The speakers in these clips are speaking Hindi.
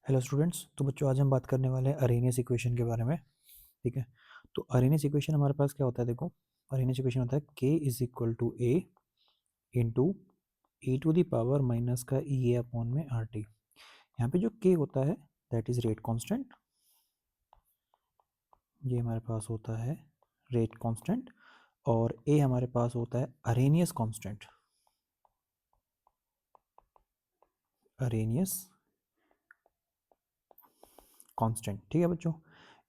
Hello students. तो बच्चों आज हम बात करने वाले हैं अरेनियस इक्वेशन के बारे में। ठीक है। तो अरेनियस इक्वेशन हमारे पास क्या होता है, देखो अरेनियस इक्वेशन होता है k is equal to A into E to the power minus का ई ए अपॉन में आर टी। यहाँ पे जो k होता है दैट इज रेट कांस्टेंट, ये हमारे पास होता है रेट कांस्टेंट, और a हमारे पास होता है अरेनियस कांस्टेंट, अरेनियस कांस्टेंट। ठीक है बच्चों,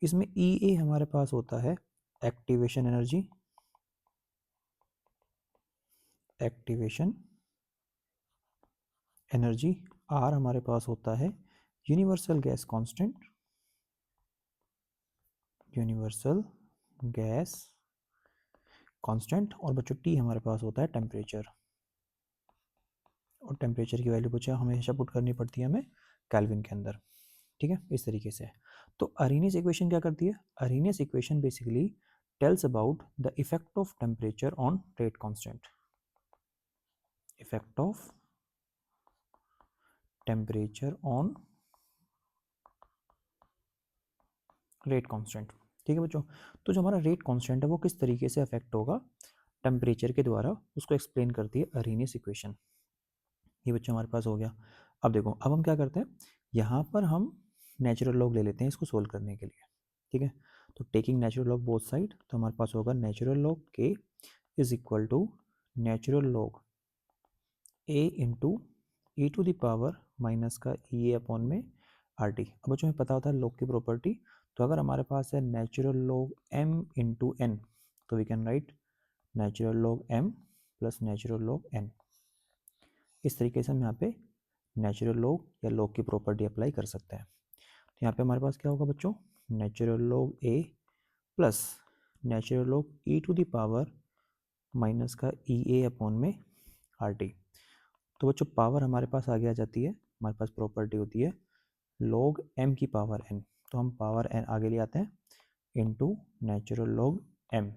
इसमें ई ए हमारे पास होता है activation energy, activation energy. R हमारे पास होता है universal gas constant, universal gas constant. और बच्चों टी हमारे पास होता है टेम्परेचर, और टेम्परेचर की वैल्यू बच्चों हमेशा पुट करनी पड़ती है हमें केल्विन के अंदर। ठीक है, इस तरीके से। तो अरेनियस इक्वेशन क्या करती है? Arrhenius equation basically tells about the effect of temperature on rate constant, effect of temperature on rate constant. ठीक है बच्चों, तो जो हमारा रेट कांस्टेंट है वो किस तरीके से अफेक्ट होगा टेम्परेचर के द्वारा, उसको एक्सप्लेन करती है अरेनियस इक्वेशन। ये बच्चों हमारे पास हो गया। अब देखो, अब हम क्या करते हैं, यहाँ पर हम नेचुरल लॉग ले लेते हैं इसको सोल्व करने के लिए। ठीक है, तो taking natural log both side, तो हमारे पास होगा नेचुरल लॉग के is equal to natural log A into E to the power minus का ई ए अपॉन में आर टी। अब बच्चों हमें पता होता है लॉग की प्रॉपर्टी, तो अगर हमारे पास है natural log M into N, तो we can write natural log M plus natural log N. इस तरीके से हम यहाँ पे नेचुरल लॉग या लॉग की प्रॉपर्टी अप्लाई कर सकते हैं। तो यहाँ पे हमारे पास क्या होगा बच्चों, natural log A plus natural log E to the power minus का ई ए अपॉन में आर टी। तो बच्चों पावर हमारे पास आगे आ जाती है, हमारे पास प्रॉपर्टी होती है लॉग एम की पावर एन, तो हम पावर एन आगे ले आते हैं इनटू नेचुरल लॉग एम।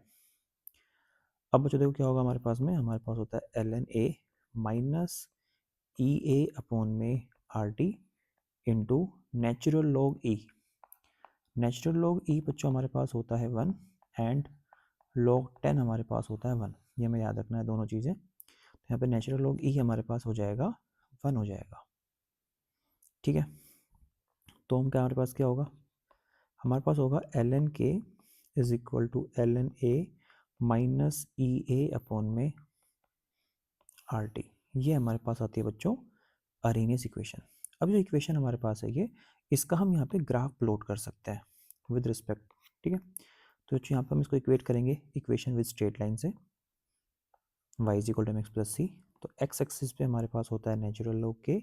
अब बच्चों देखो क्या होगा हमारे पास में, हमारे पास होता है L N A minus E A upon में R T into natural log E. Natural log E बच्चों हमारे पास होता है 1 एंड लॉग 10 हमारे पास होता है 1, ये हमें याद रखना है दोनों चीज़ें। तो यहाँ पे नेचुरल लॉग ई हमारे पास हो जाएगा 1 हो जाएगा। ठीक है, तो हम क्या, हमारे पास क्या होगा, हमारे पास होगा L N K is equal to L N A minus E A upon में आर टी। ये हमारे पास आती है बच्चों अरेनियस इक्वेशन। अब जो इक्वेशन हमारे पास है ये, इसका हम यहाँ पे ग्राफ प्लॉट कर सकते हैं विद रिस्पेक्ट। ठीक है, तो यहाँ पे हम इसको इक्वेट करेंगे इक्वेशन विद स्ट्रेट लाइन से, y is equal to M X plus C. तो x एक्सिस पे हमारे पास होता है नेचुरल लॉग के,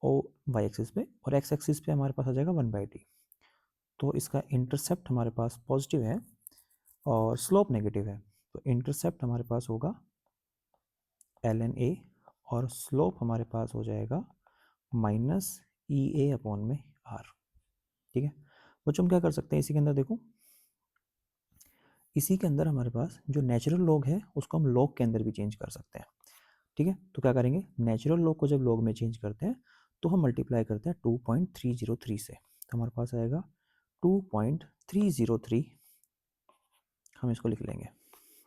और y एक्सिस पे, और x एक्सिस पे हमारे पास आ जाएगा 1/t। तो इसका इंटरसेप्ट हमारे पास पॉजिटिव है और स्लोप नेगेटिव है, तो इंटरसेप्ट हमारे पास होगा एल एन ए, और स्लोप हमारे पास हो जाएगा माइनस ई ए अपॉन में आर। ठीक है बच्चों, हम क्या कर सकते हैं इसी के अंदर, देखो इसी के अंदर हमारे पास जो नेचुरल लॉग है उसको हम लॉग के अंदर भी चेंज कर सकते हैं। ठीक है, तो क्या करेंगे, नेचुरल लॉग को जब लॉग में चेंज करते हैं तो हम मल्टीप्लाई करते हैं 2.303 से, तो हमारे पास आएगा 2.303, हम इसको लिख लेंगे।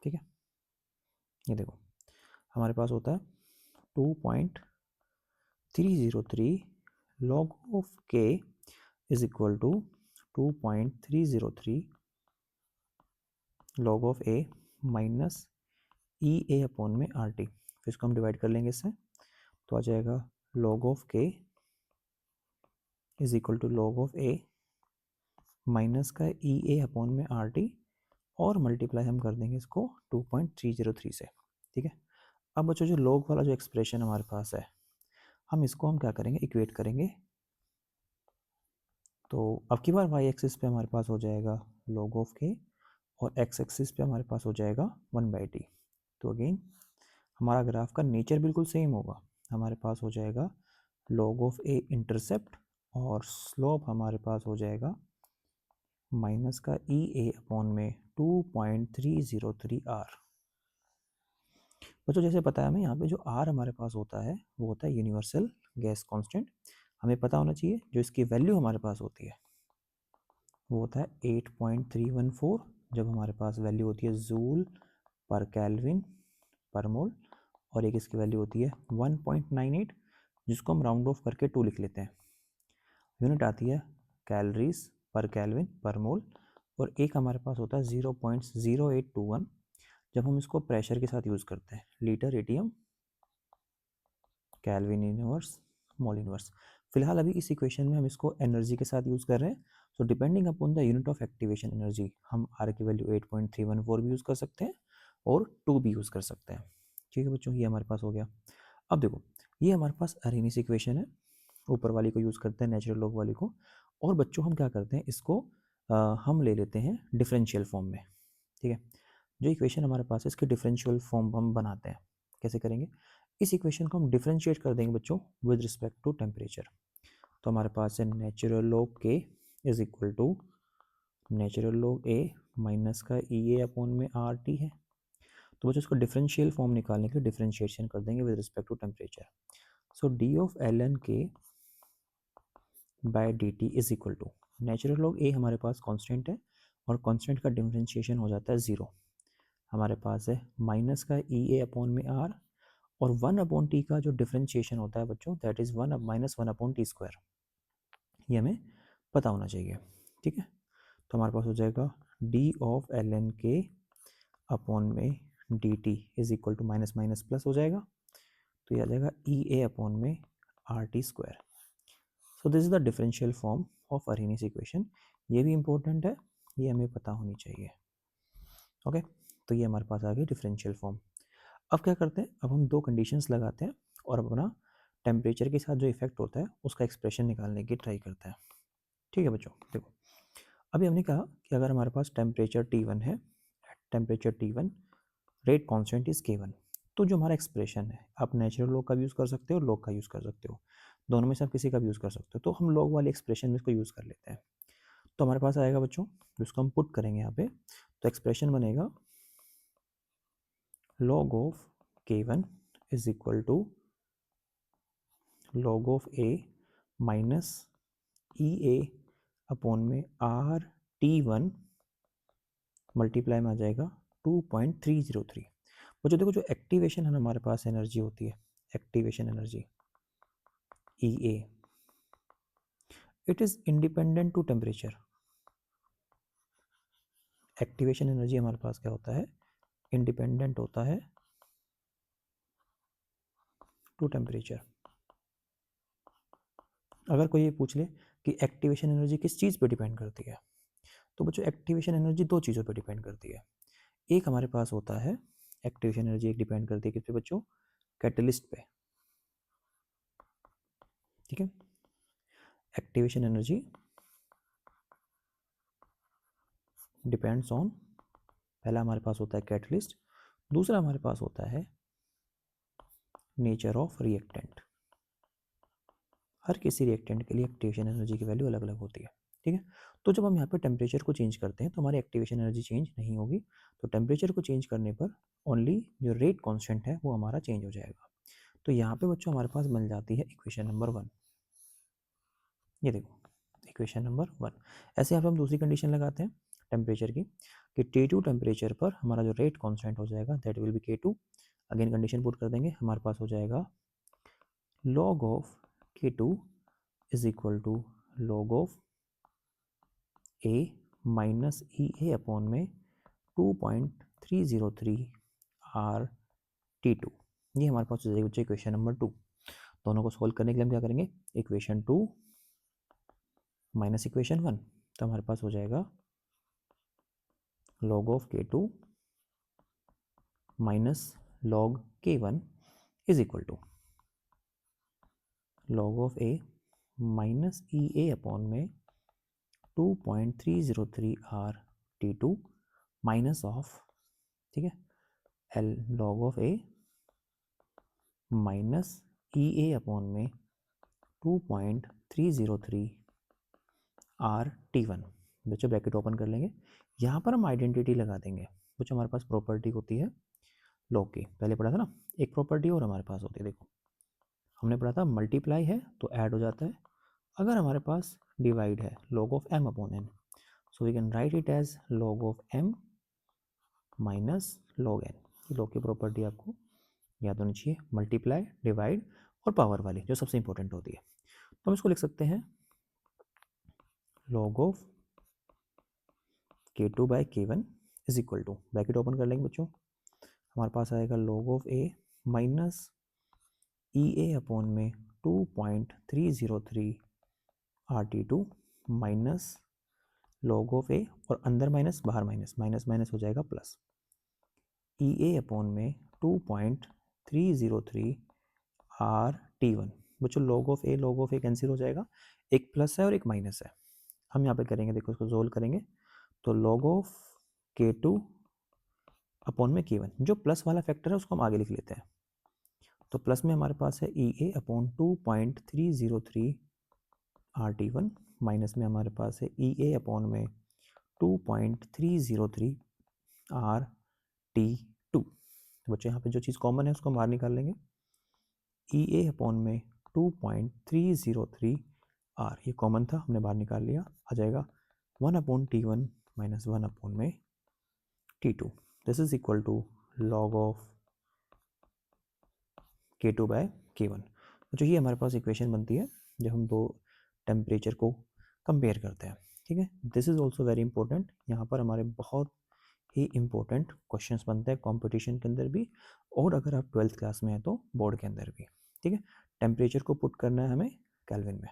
ठीक है, ये देखो हमारे पास होता है 2.303 log of k is equal to 2.303 log of a minus E A upon में आर टी। फिर इसको हम डिवाइड कर लेंगे इससे, तो आ जाएगा log of k is equal to log of a minus का ई ए अपॉन में आर टी, और मल्टीप्लाई हम कर देंगे इसको 2.303 से। ठीक है, अब बच्चों जो log वाला जो एक्सप्रेशन हमारे पास है, हम इसको हम क्या करेंगे, इक्वेट करेंगे। तो अब की बार वाई एक्सिस पे हमारे पास हो जाएगा log ऑफ के, और एक्स एक्सिस पे हमारे पास हो जाएगा 1/t। तो अगेन हमारा ग्राफ का नेचर बिल्कुल सेम होगा, हमारे पास हो जाएगा log ऑफ ए इंटरसेप्ट, और स्लोप हमारे पास हो जाएगा माइनस का ई ए अपॉन में 2.303 आर। बच्चों जैसे बताया हमें, यहाँ पे जो आर हमारे पास होता है वो होता है यूनिवर्सल गैस कांस्टेंट। हमें पता होना चाहिए जो इसकी वैल्यू हमारे पास होती है वो होता है 8.314, जब हमारे पास वैल्यू होती है जूल पर केल्विन पर मोल, और एक इसकी वैल्यू होती है 1.98, जिसको हम राउंड ऑफ करके 2 लिख लेते हैं। यूनिट आती है कैलोरीज पर केल्विन पर मोल, और एक हमारे पास होता है 0.0821, जब हम इसको प्रेशर के साथ यूज़ करते हैं, litre ATM kelvin inverse mole inverse. फिलहाल अभी इस इक्वेशन में हम इसको एनर्जी के साथ यूज़ कर रहे हैं, so depending upon the unit of activation energy हम आर की वैल्यू 8.314 भी यूज़ कर सकते हैं और 2 भी यूज़ कर सकते हैं। ठीक है बच्चों, ये हमारे पास हो गया। अब देखो, ये हमारे पास अरेनियस इक्वेशन है, ऊपर वाली को यूज़ करते हैं नेचुरल लॉग वाली को, और बच्चों हम क्या करते हैं इसको हम ले लेते हैं डिफरेंशियल फॉर्म में। ठीक है, जो इक्वेशन हमारे पास है इसके डिफरेंशियल फॉर्म हम बनाते हैं। कैसे करेंगे, इस इक्वेशन को हम डिफरेंशिएट कर देंगे बच्चों विद रिस्पेक्ट टू टेम्परेचर। तो हमारे पास है नेचुरल लॉग के is equal to natural log A minus का ई ए अपॉन में आर टी है। तो बच्चों इसको डिफरेंशियल फॉर्म निकालने के लिए डिफरेंशिएशन कर देंगे with respect to temperature. So D of L N K by D T is equal to natural log A हमारे पास कांस्टेंट है और कांस्टेंट का डिफरेंशिएशन हो जाता है 0। हमारे पास है माइनस का ई ए अपॉन में आर, और 1 अपॉन टी का जो डिफरेंशिएशन होता है बच्चों that is 1 minus 1 upon T square. ये हमें पता होना चाहिए। ठीक है, तो हमारे पास हो जाएगा D of L N K upon में D T is equal to minus minus plus हो जाएगा, तो ये आ जाएगा ई ए अपॉन में R T square. So this is the differential form of Arrhenius equation. ये भी इंपॉर्टेंट है, ये हमें पता होनी चाहिए। ओके, तो ये हमारे पास आ गई डिफरेंशियल फॉर्म। अब क्या करते हैं, अब हम 2 कंडीशंस लगाते हैं और अपना टेम्परेचर के साथ जो इफेक्ट होता है उसका एक्सप्रेशन निकालने की ट्राई करते हैं। ठीक है बच्चों, देखो अभी हमने कहा कि अगर हमारे पास टेम्परेचर T1 है, temperature T1 rate constant is K1, तो जो हमारा एक्सप्रेशन है आप नेचुरल लॉग का भी यूज़ कर सकते हो, लॉग का यूज़ कर सकते हो, दोनों में से आप किसी का भी यूज़ कर सकते हो। तो हम लॉग वाले एक्सप्रेशन में इसको यूज़ कर लेते हैं। तो हमारे पास आएगा बच्चों, जिसको हम पुट करेंगे यहाँ पे, तो एक्सप्रेशन बनेगा log of K1 is equal to log of A minus E A upon में आर T1 मल्टीप्लाई में आ जाएगा 2.303। बच्चों देखो, जो एक्टिवेशन है हमारे पास एनर्जी होती है, activation energy E A, it is independent to temperature. Activation energy हमारे पास क्या होता है, इंडिपेंडेंट होता है टू टेम्परेचर। अगर कोई ये पूछ ले कि एक्टिवेशन एनर्जी किस चीज़ पे डिपेंड करती है, तो बच्चों एक्टिवेशन एनर्जी 2 चीज़ों पे डिपेंड करती है। एक हमारे पास होता है एक्टिवेशन एनर्जी, एक डिपेंड करती है किस पे बच्चों, कैटलिस्ट पे। ठीक है, एक्टिवेशन एनर्जी डिपेंड्स ऑन, पहला हमारे पास होता है कैटलिस्ट, दूसरा हमारे पास होता है नेचर ऑफ रिएक्टेंट। हर किसी रिएक्टेंट के लिए एक्टिवेशन एनर्जी की वैल्यू अलग अलग होती है। ठीक है, तो जब हम यहाँ पे टेम्परेचर को चेंज करते हैं तो हमारी एक्टिवेशन एनर्जी चेंज नहीं होगी, तो टेम्परेचर को चेंज करने पर ओनली जो रेट कांस्टेंट है वो हमारा चेंज हो जाएगा। तो यहाँ पे बच्चों हमारे पास मिल जाती है इक्वेशन नंबर 1। ये देखो इक्वेशन नंबर 1। ऐसे यहाँ पे हम दूसरी कंडीशन लगाते हैं टेम्परेचर की, कि T2 टेम्परेचर पर हमारा जो रेट कांस्टेंट हो जाएगा that will be K2। Again condition put कर देंगे, हमारे पास हो जाएगा log of K2 is equal to log of A minus E A upon में 2.303 आर T2। ये हमारे पास हो जाएगी बच्चे इक्वेशन नंबर 2। दोनों को सोल्व करने के लिए हम क्या करेंगे, इक्वेशन 2 माइनस इक्वेशन 1, तो हमारे पास हो जाएगा log of K2 minus log K1 is equal to log of A minus E A upon में 2.303 आर T2 माइनस ऑफ, ठीक है, L log of A minus E A upon में 2.303 आर T1। बच्चों ब्रैकेट ओपन कर लेंगे, यहाँ पर हम आइडेंटिटी लगा देंगे। बच्चों हमारे पास प्रॉपर्टी होती है लॉग की, पहले पढ़ा था ना, एक प्रॉपर्टी और हमारे पास होती है, देखो हमने पढ़ा था मल्टीप्लाई है तो ऐड हो जाता है, अगर हमारे पास डिवाइड है log of m upon n, so we can write it as log of m minus log n। ये log की प्रॉपर्टी आपको याद होनी चाहिए, मल्टीप्लाई, डिवाइड और पावर वाली जो सबसे इंपॉर्टेंट होती है। तो हम इसको लिख सकते हैं log of k2 by k1 is equal to, bracket open कर लेंगे बच्चों, हमारे पास आएगा log of a minus E A upon में 2.303 RT2 minus log of a, और अंदर माइनस बाहर माइनस, माइनस माइनस हो जाएगा प्लस, ई ए अपॉन में 2.303 RT1। बच्चों log of a कैंसिल हो जाएगा, एक प्लस है और एक माइनस है। हम यहाँ पे करेंगे, देखो इसको सोल्व करेंगे तो log of k2 अपॉन में k1, जो प्लस वाला फैक्टर है उसको हम आगे लिख लेते हैं। तो प्लस में हमारे पास है ई ए अपॉन 2.303 RT1, माइनस में हमारे पास है ई ए अपॉन में 2.303 RT2। तो बच्चों यहाँ पे जो चीज़ कॉमन है उसको बाहर निकाल लेंगे, ई ए अपॉन में 2.303 R, ये कॉमन था हमने बाहर निकाल लिया, आ जाएगा 1 अपॉन T1 माइनस 1 अपॉन में T2। This is equal to log of K2 by K1। तो ये हमारे पास इक्वेशन बनती है जब हम दो टेम्परेचर को कंपेयर करते हैं। ठीक है, this is also very important, यहाँ पर हमारे बहुत ही इंपॉर्टेंट क्वेश्चंस बनते हैं कंपटीशन के अंदर भी, और अगर आप 12th क्लास में हैं तो बोर्ड के अंदर भी। ठीक है, टेम्परेचर को पुट करना है हमें केल्विन में।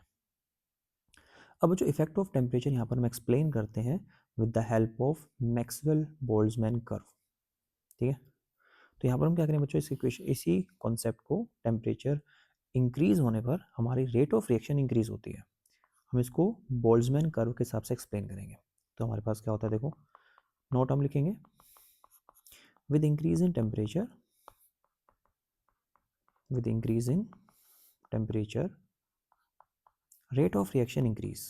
अब जो इफेक्ट ऑफ टेम्परेचर यहाँ पर हम एक्सप्लेन करते हैं with the help of Maxwell Boltzmann curve. ठीक है, तो यहाँ पर हम क्या करें बच्चों, इसी कॉन्सेप्ट को टेम्परेचर इंक्रीज होने पर हमारी रेट ऑफ रिएक्शन इंक्रीज होती है, हम इसको बोल्ट्जमैन कर्व के हिसाब से एक्सप्लेन करेंगे। तो हमारे पास क्या होता है, देखो नोट हम लिखेंगे, with increase in temperature, with increase in temperature rate of reaction increase,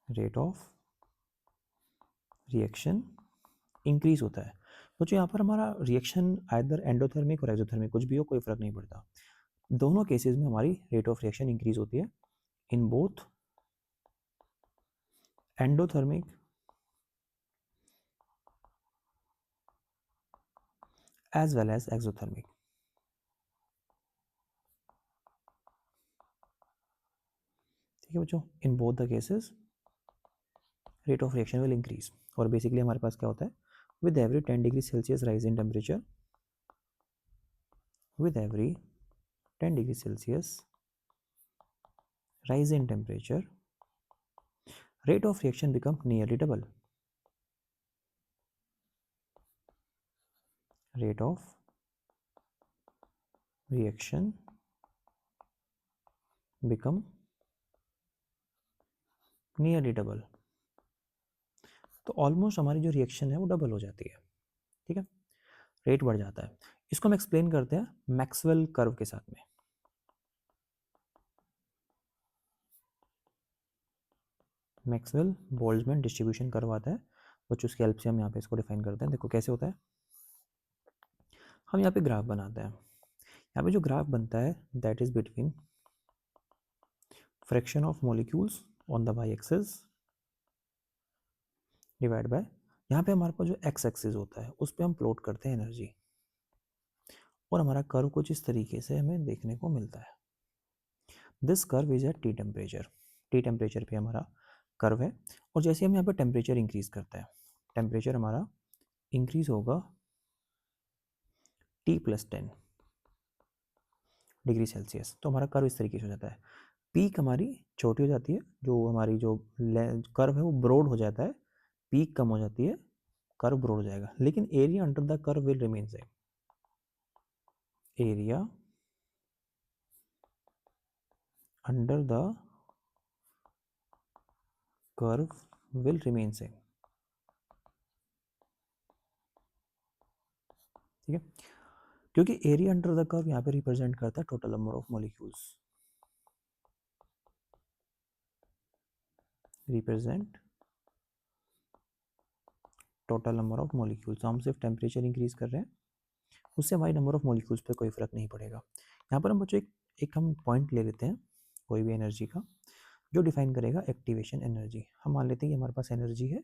rate of reaction increase होता है। तो जो यहाँ पर हमारा रिएक्शन आइदर एंडोथर्मिक और एक्सोथर्मिक कुछ भी हो, कोई फर्क नहीं पड़ता, दोनों केसेस में हमारी रेट ऑफ रिएक्शन इंक्रीज होती है in both endothermic as well as exothermic. ठीक है बच्चों, in both the cases rate of reaction will increase. और बेसिकली हमारे पास क्या होता है, with every 10 degree Celsius rise in temperature, with every 10 degree Celsius rise in temperature, rate of reaction become nearly double, rate of reaction become nearly double। तो ऑलमोस्ट हमारी जो रिएक्शन है वो डबल हो जाती है। ठीक है, रेट बढ़ जाता है। इसको हम एक्सप्लेन करते हैं मैक्सवेल कर्व के साथ में। मैक्सवेल बोल्ट्जमैन डिस्ट्रीब्यूशन कर्व आता है, बच्चों उसकी हेल्प से हम यहाँ पे इसको डिफाइन करते हैं। देखो कैसे होता है, हम यहाँ पे ग्राफ बनाते हैं, यहाँ पे जो ग्राफ बनता है that is between fraction of molecules on the Y axis divide by, यहाँ पे हमारे पास जो एक्स एक्सिस होता है उस पर हम प्लॉट करते हैं एनर्जी, और हमारा कर्व कुछ इस तरीके से हमें देखने को मिलता है। This curve is at T temperature, T temperature पे हमारा कर्व है। और जैसे हम यहाँ पे टेम्परेचर इंक्रीज करते हैं, टेम्परेचर हमारा इंक्रीज होगा टी प्लस 10 डिग्री सेल्सियस, तो हमारा कर्व इस तरीके से हो जाता है। पीक हमारी छोटी हो जाती है, जो हमारी जो कर्व है वो ब्रॉड हो जाता है, पीक कम हो जाती है, कर्व ब्रॉड हो जाएगा, लेकिन area under the curve will remain same, area under the curve will remain same. ठीक है, क्योंकि एरिया अंडर द कर्व यहाँ पे रिप्रेजेंट करता है total number of molecules, represent total number of molecules. हम सिर्फ टेम्परेचर इंक्रीज कर रहे हैं, उससे हमारी नंबर ऑफ मॉलिक्यूल्स पे कोई फर्क नहीं पड़ेगा। यहाँ पर हम बच्चों एक हम पॉइंट ले लेते हैं, कोई भी एनर्जी का, जो डिफाइन करेगा एक्टिवेशन एनर्जी। हम मान लेते हैं कि हमारे पास एनर्जी है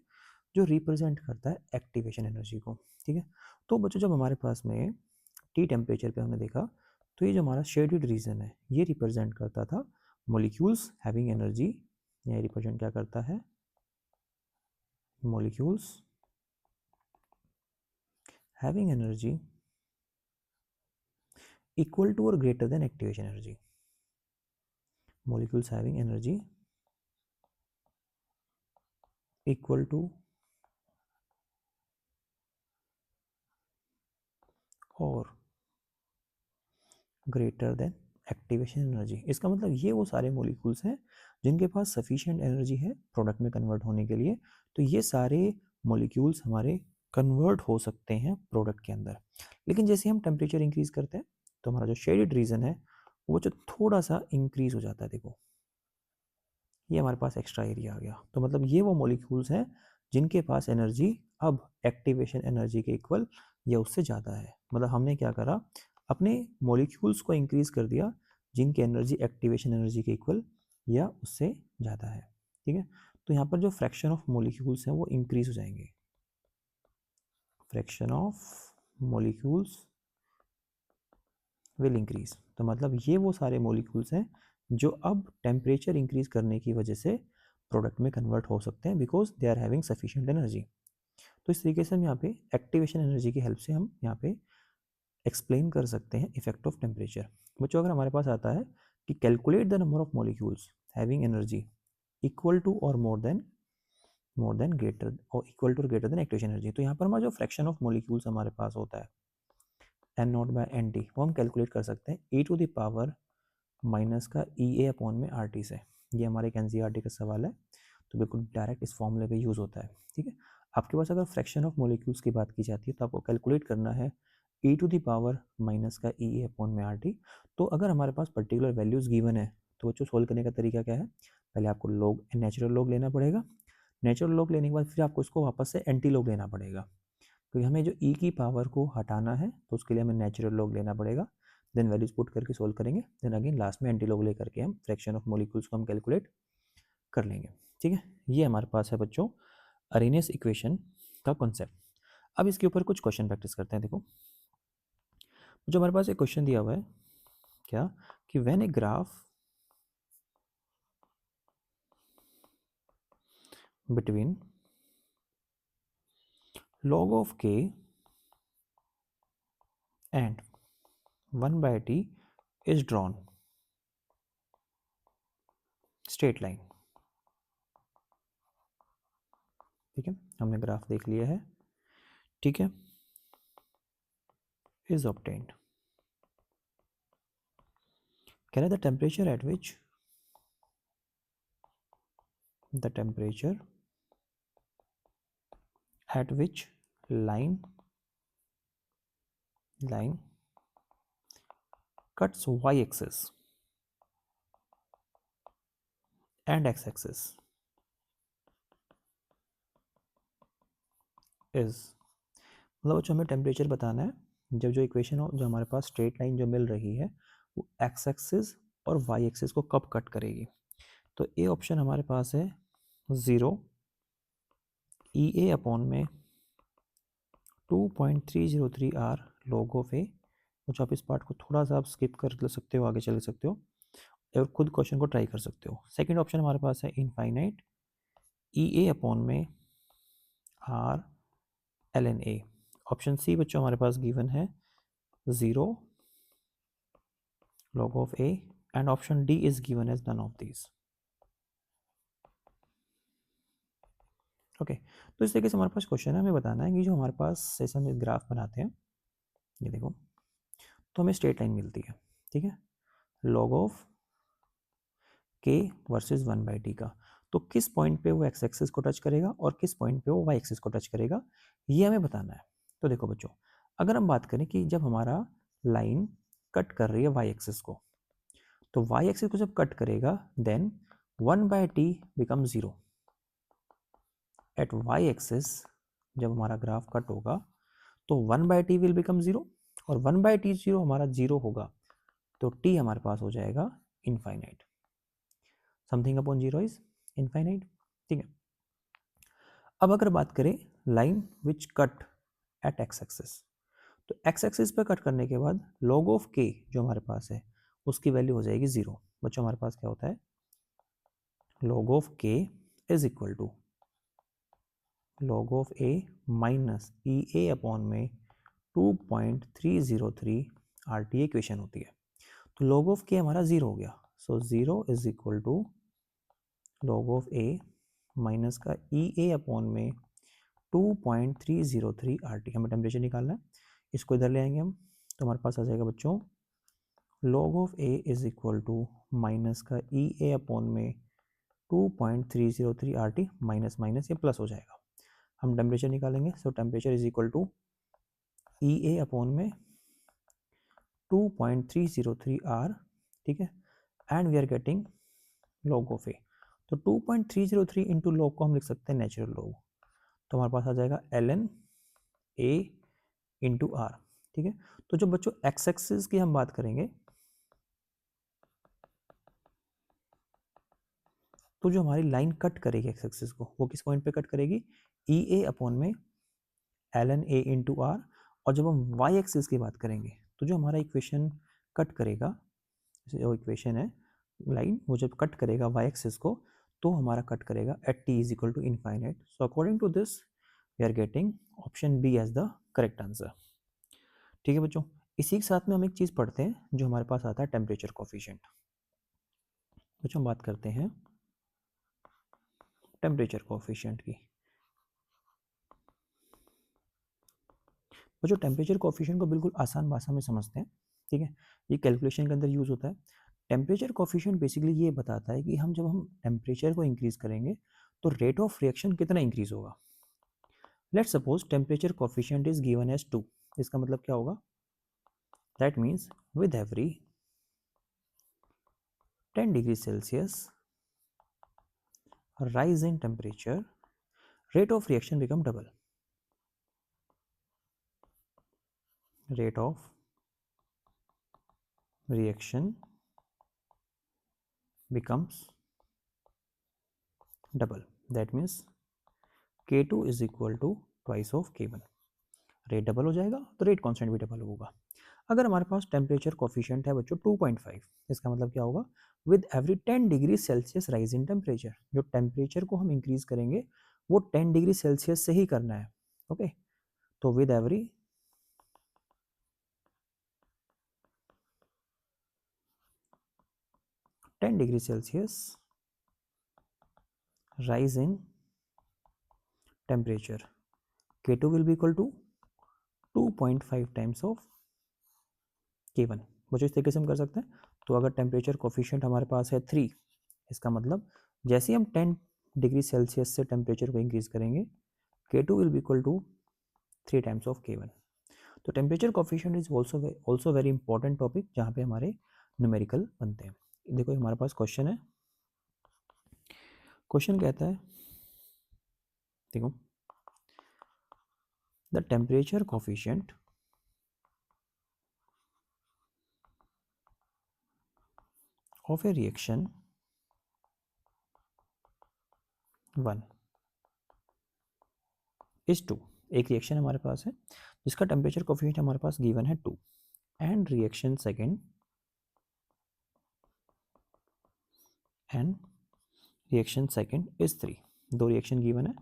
जो रिप्रेजेंट करता है एक्टिवेशन एनर्जी को, ठीक है। तो बच्चों जब हमारे पास में टी टेम्परेचर पे हमने देखा तो ये जो हमारा शेडेड रीजन है ये रिप्रेजेंट करता था मॉलिक्यूल्स हैविंग एनर्जी, ये रिप्रेजेंट क्या करता है, molecules having energy equal to or greater than activation energy, molecules having energy equal to or greater than activation energy. इसका मतलब ये वो सारे मॉलिक्यूल्स हैं जिनके पास सफिशिएंट एनर्जी है प्रोडक्ट में कन्वर्ट होने के लिए। तो ये सारे मॉलिक्यूल्स हमारे कन्वर्ट हो सकते हैं प्रोडक्ट के अंदर। लेकिन जैसे हम टेम्परेचर इंक्रीज करते हैं तो हमारा जो शेडेड रीजन है वो जो थोड़ा सा इंक्रीज हो जाता है, देखो ये हमारे पास एक्स्ट्रा एरिया आ गया। तो मतलब ये वो मॉलिक्यूल्स हैं जिनके पास एनर्जी अब एक्टिवेशन एनर्जी के इक्वल या उससे ज़्यादा है। मतलब हमने क्या करा, अपने मॉलिक्यूल्स को इंक्रीज कर दिया जिनकी एनर्जी एक्टिवेशन एनर्जी के इक्वल या उससे ज़्यादा है, ठीक है। तो यहाँ पर जो फ्रैक्शन ऑफ मॉलिक्यूल्स हैं वो इंक्रीज हो जाएंगे, fraction of molecules will increase. तो मतलब ये वो सारे मॉलिक्यूल्स हैं जो अब टेम्परेचर इंक्रीज करने की वजह से प्रोडक्ट में कन्वर्ट हो सकते हैं because they are having sufficient energy. तो इस तरीके से हम यहाँ पे एक्टिवेशन एनर्जी की हेल्प से हम यहाँ पे एक्सप्लेन कर सकते हैं इफेक्ट ऑफ टेम्परेचर। बच्चों अगर हमारे पास आता है कि calculate the number of molecules having energy equal to और मोर देन ग्रेटर और equal to greater than activation energy, तो यहाँ पर हमारा जो फ्रैक्शन ऑफ मॉलिक्यूल्स हमारे पास होता है N naught by N T, वो हम कैलकुलेट कर सकते हैं E to the power minus का ई ए अपॉन में आर टी से। ये हमारे एक एनसीईआरटी का सवाल है, तो बिल्कुल डायरेक्ट इस फॉर्मूले पे यूज़ होता है, ठीक है। आपके पास अगर फ्रैक्शन ऑफ मॉलिक्यूल्स की बात की जाती है तो आपको कैलकुलेट करना है ई टू द पावर माइनस का ई ए अपॉन में आर टी। तो अगर हमारे पास पर्टिकुलर वैल्यूज़ गिवन है तो बच्चों सोल्व करने का तरीका क्या है, पहले आपको लॉग नेचुरल लॉग लेना पड़ेगा, नेचुरल लॉग लेने के बाद फिर आपको इसको वापस से एंटी लॉग लेना पड़ेगा, क्योंकि हमें जो ई की पावर को हटाना है तो उसके लिए हमें नेचुरल लॉग लेना पड़ेगा। देन वैल्यूज पुट करके सोल्व करेंगे, देन अगेन लास्ट में एंटी लॉग लेकर के हम फ्रैक्शन ऑफ मॉलिक्यूल्स को हम कैलकुलेट कर लेंगे, ठीक है। ये हमारे पास है बच्चों अरेनियस इक्वेशन का कॉन्सेप्ट। अब इसके ऊपर कुछ क्वेश्चन प्रैक्टिस करते हैं। देखो जो हमारे पास एक क्वेश्चन दिया हुआ है क्या, कि when a graph between log of k and 1 by t is drawn straight line, ठीक है, हमने ग्राफ देख लिया है, ठीक है, is obtained, कह रहा है the temperature at which line cuts y axis and x axis is, मतलब जो हमें टेम्परेचर बताना है जब जो इक्वेशन हो, जो हमारे पास स्ट्रेट लाइन जो मिल रही है वो एक्स एक्सिस और वाई एक्सिस को कब कट करेगी। तो ए ऑप्शन हमारे पास है 0 ई ए अपॉन में 2.303 आर लॉग ऑफ ए। कुछ आप इस पार्ट को थोड़ा सा आप स्किप कर सकते हो, आगे चल सकते हो और खुद क्वेश्चन को ट्राई कर सकते हो। सेकंड ऑप्शन हमारे पास है इनफाइनाइट ई ए अपॉन में R L N A. Option C बच्चों हमारे पास गिवन है 0 log of a and option D is given as none of these। Okay तो इस तरीके से हमारे पास क्वेश्चन है, हमें बताना है कि जो हमारे पास जैसे हम ग्राफ बनाते हैं, ये देखो तो हमें स्ट्रेट लाइन मिलती है, ठीक है, log of k versus 1 by T का, तो किस पॉइंट पे वो एक्स एक्सिस को टच करेगा और किस पॉइंट पे वो वाई एक्सिस को टच करेगा, ये हमें बताना है। तो देखो बच्चों अगर हम बात करें कि जब हमारा लाइन कट कर रही है वाई एक्सिस को, तो वाई एक्सिस को जब कट करेगा then 1 by T become 0 at Y axis. जब हमारा ग्राफ कट होगा तो 1 बाई टी विल बिकम 0 और 1 बाई टी 0 हमारा 0 होगा, तो टी हमारे पास हो जाएगा infinite. Something upon zero is infinite. ठीक है, अब अगर बात करें line which cut at X axis, तो एक्स एक्सिस पे कट करने के बाद log ऑफ के जो हमारे पास है उसकी वैल्यू हो जाएगी जीरो। बच्चों हमारे पास क्या होता है, log of K is equal to log of A minus E A upon में 2.303 आर टी इक्वेशन होती है। तो log ऑफ के हमारा जीरो हो गया, so zero is equal to log of A minus का ई ए अपॉन में 2.303 आर टी। हमें टेम्परेचर निकालना है, इसको इधर ले आएंगे हम, तो हमारे पास आ जाएगा बच्चों log of A is equal to minus का ई ए अपॉन में 2.303 आर टी, माइनस माइनस ये प्लस हो जाएगा। हम टेम्परेचर निकालेंगे, सो temperature is equal to E A upon में 2.303 आर, ठीक है, and we are getting log of A. तो 2.303 इंटू लॉग को हम लिख सकते हैं नेचुरल लॉग, तो हमारे पास आ जाएगा ln ए इंटू आर। ठीक है, तो जब बच्चों एक्स एक्सिस की हम बात करेंगे तो जो हमारी लाइन कट करेगी एक्स एक्सिस को वो किस पॉइंट पे कट करेगी, ई ए अपॉन में ln ए इंटू आर। और जब हम वाई एक्सिस की बात करेंगे तो जो हमारा इक्वेशन कट करेगा, जो इक्वेशन है लाइन, वो जब कट करेगा वाई एक्सिस को तो हमारा कट करेगा at T is equal to infinite. So according to this we are getting option B as the correct answer. ठीक है बच्चों, इसी के साथ में हम एक चीज़ पढ़ते हैं जो हमारे पास आता है टेम्परेचर कोफिशिएंट। बच्चों हम बात करते हैं टेम्परेचर कोफिशिएंट की। बच्चों टेम्परेचर कोफिशिएंट को बिल्कुल आसान भाषा में समझते हैं। ठीक है, ये कैलकुलेशन के अंदर यूज होता है। टेम्परेचर कोफिशिएंट बेसिकली ये बताता है कि जब हम टेम्परेचर को इंक्रीज करेंगे तो रेट ऑफ रिएक्शन कितना इंक्रीज होगा। Let's suppose temperature coefficient is given as 2। इसका मतलब क्या होगा, that means with every 10 degree Celsius rise in temperature, rate of reaction become double. Rate of reaction becomes double. That means K2 is equal to twice of K1. Rate double हो जाएगा तो रेट कांस्टेंट भी डबल होगा। अगर हमारे पास टेम्परेचर कोफिशिएंट है बच्चों 2.5, इसका मतलब क्या होगा, with every 10 degree Celsius rise in temperature, जो टेम्परेचर को हम इंक्रीज करेंगे वो 10 डिग्री सेल्सियस से ही करना है। ओके, तो with every 10 degree Celsius rise in temperature, K2 will be equal to 2.5 times of K1। बच्चों इस तरीके से हम कर सकते हैं। तो अगर टेम्परेचर कोफिशिएंट हमारे पास है 3, इसका मतलब जैसे हम 10 डिग्री सेल्सियस से टेम्परेचर को इंक्रीज करेंगे K2 will be equal to 3 times of K1। तो temperature coefficient is also very important topic जहाँ पे हमारे न्यूमेरिकल बनते हैं। देखो हमारे पास क्वेश्चन है, क्वेश्चन कहता है, देखो the temperature coefficient of a reaction 1 is 2। एक रिएक्शन हमारे पास है जिसका टेम्परेचर कोफिशिएंट हमारे पास गिवन है 2, एंड रिएक्शन सेकंड इज 3। दो रिएक्शन गिवन है,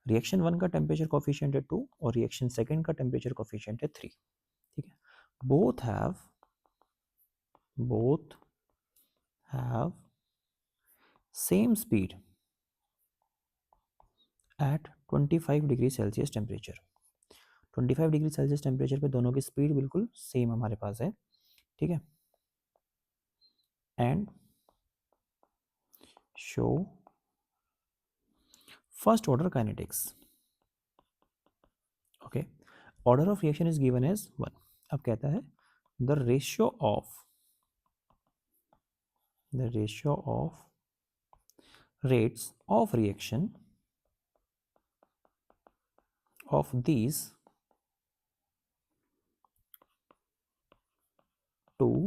रिएक्शन 1 का टेम्परेचर कोफिशिएंट है 2 और रिएक्शन सेकंड का टेम्परेचर कोफिशिएंट है 3। ठीक है, both have same speed at 25 degree Celsius temperature. 25 degree Celsius temperature पे दोनों की स्पीड बिल्कुल सेम हमारे पास है। ठीक है, and show first order kinetics. Okay, order of reaction is given as 1। अब कहता है the ratio of rates of reaction of these two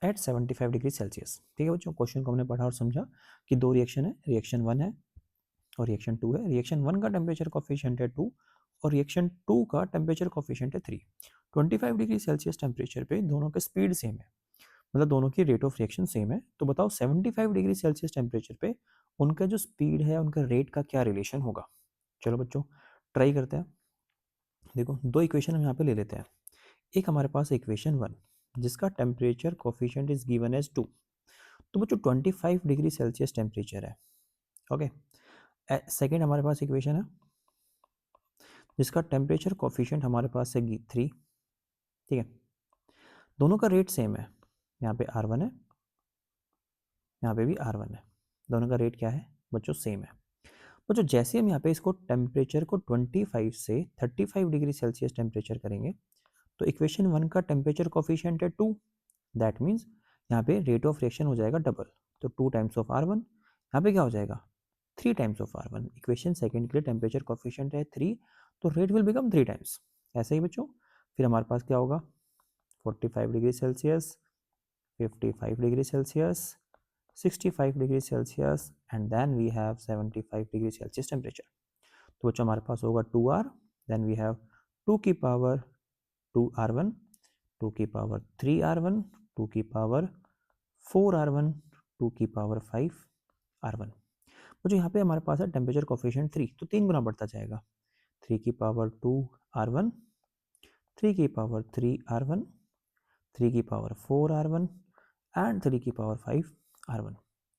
at 75 degree Celsius. ठीक है बच्चों, क्वेश्चन को हमने पढ़ा और समझा कि दो रिएक्शन है, रिएक्शन 1 है और रिएक्शन 2 है। रिएक्शन 1 का टेम्परेचर कोफिशिएंट है 2 और रिएक्शन 2 का टेम्परेचर कोफिशिएंट है 3। 25 डिग्री सेल्सियस टेम्परेचर पे दोनों का स्पीड सेम है, मतलब दोनों की रेट ऑफ रिएक्शन सेम है। तो बताओ 75 डिग्री सेल्सियस टेम्परेचर पे उनका जो स्पीड है, उनका रेट का क्या रिलेशन होगा। चलो बच्चों ट्राई करते हैं। देखो दो इक्वेशन हम यहाँ पे ले लेते हैं। एक हमारे पास इक्वेशन 1 जिसका temperature coefficient is given as 2। तो बच्चों 25 डिग्री सेल्सियस टेम्परेचर है। ओके, सेकेंड हमारे पास इक्वेशन है जिसका टेम्परेचर कोफिशिएंट हमारे पास है 3। ठीक है, दोनों का रेट सेम है। यहाँ पे R1 है, यहाँ पे भी R1 है। दोनों का रेट क्या है बच्चों, सेम है। बच्चों जैसे हम यहाँ पे इसको टेम्परेचर को 25 से 35 डिग्री सेल्सियस टेम्परेचर करेंगे तो इक्वेशन 1 का टेम्परेचर कोफिशिएंट है 2। दैट मीन्स यहाँ पे रेट ऑफ रिएक्शन हो जाएगा डबल, तो 2 टाइम्स ऑफ R1। यहाँ पे क्या हो जाएगा 3 times of R1। Equation second के लिए टेम्परेचर कोफिशिएंट है 3, तो रेट विल बिकम 3 टाइम्स। ऐसे ही बच्चों फिर हमारे पास क्या होगा 45 degree Celsius, 55 degree Celsius, 65 degree Celsius and then we have 75 degree Celsius temperature. तो बच्चों हमारे पास होगा 2R, देन वी हैव 2 की पावर 2R1, 2 की पावर 3R1, 2 की पावर 4R1, 2 की पावर 5R1। तो यहाँ पे हमारे पास है टेम्परेचर कोफिशिएंट 3, तो 3 गुना बढ़ता जाएगा। 3 की पावर 2R1, 3 की पावर 3R1, 3 की पावर 4R1 एंड 3 की पावर 5R1।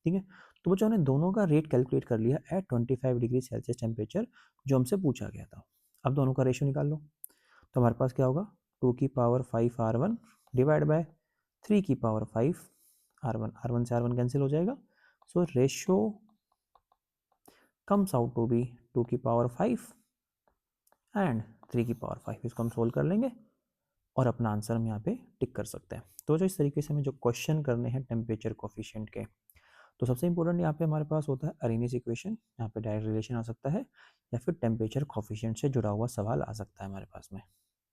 ठीक है, तो बच्चों ने दोनों का रेट कैलकुलेट कर लिया एट 25 डिग्री सेल्सियस टेम्परेचर जो हमसे पूछा गया था। अब दोनों का रेशियो निकाल लो। तो हमारे पास क्या होगा 2 की पावर 5R1 डिवाइड बाय 3 की पावर 5R1। R1 से R1 कैंसिल हो जाएगा, so ratio comes out to be 2 की पावर 5 एंड 3 की पावर 5। इसको हम सोल्व कर लेंगे और अपना आंसर हम यहाँ पे टिक कर सकते हैं। तो जो इस तरीके से हमें जो क्वेश्चन करने हैं टेम्परेचर कोफिशिएंट के, तो सबसे इंपॉर्टेंट यहाँ पे हमारे पास होता है अरेनियस इक्वेशन। यहाँ पे डायरेक्ट रिलेशन आ सकता है या फिर टेम्परेचर कोफिशिएंट से जुड़ा हुआ सवाल आ सकता है हमारे पास में।